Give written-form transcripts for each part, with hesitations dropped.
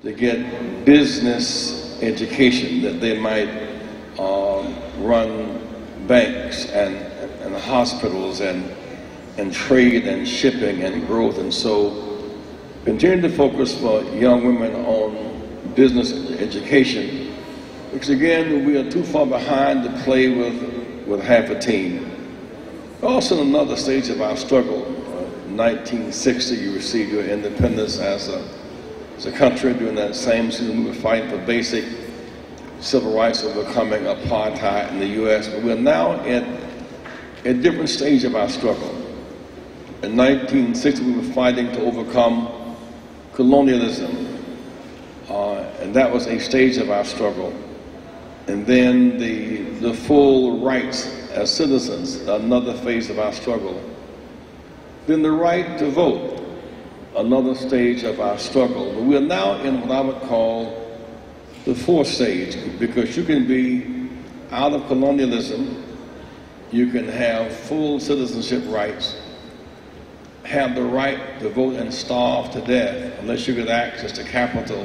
to get business education, that they might run banks and hospitals and trade and shipping and growth. And so continue to focus for young women on business education, because again, we are too far behind to play with half a team. Also, in another stage of our struggle, 1960, you received your independence as a country. During that same season, we were fighting for basic civil rights, overcoming apartheid in the U.S. But we're now at a different stage of our struggle. In 1960, we were fighting to overcome colonialism, and that was a stage of our struggle. And then the full rights as citizens, another phase of our struggle. Then the right to vote, another stage of our struggle. But we're now in what I would call the fourth stage, because you can be out of colonialism, you can have full citizenship rights, have the right to vote and starve to death unless you get access to capital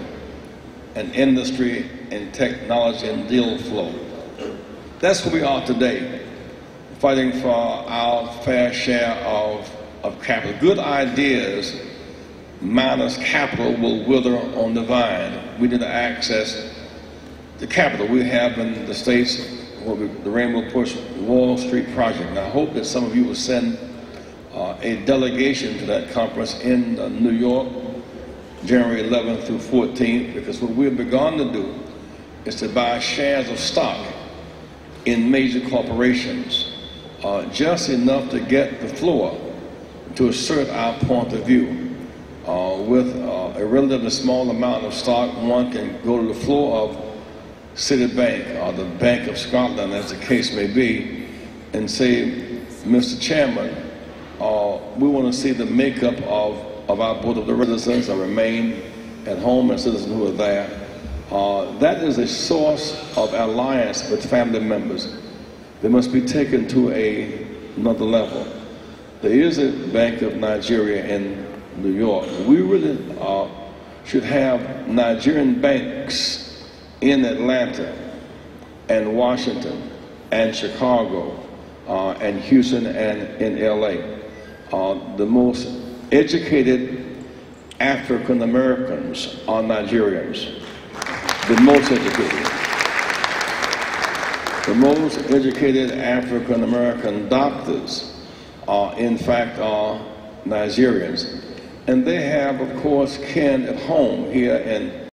and industry and technology and deal flow. That's where we are today, fighting for our fair share of capital. Good ideas minus capital will wither on the vine. We need to access the capital. We have in the States the Rainbow Push Wall Street Project. And I hope that some of you will send a delegation to that conference in New York, January 11th through 14th, because what we've begun to do is to buy shares of stock in major corporations, just enough to get the floor to assert our point of view. With a relatively small amount of stock, one can go to the floor of Citibank or the Bank of Scotland, as the case may be, and say, Mr. Chairman, we want to see the makeup of our board of directors that remain at home and citizens who are there. That is a source of alliance with family members. They must be taken to another level. There is a Bank of Nigeria in New York. We really should have Nigerian banks in Atlanta and Washington and Chicago and Houston and in LA. The most educated African Americans are Nigerians. The most educated. The most educated African American doctors in fact are Nigerians. And they have, of course, kin at home here in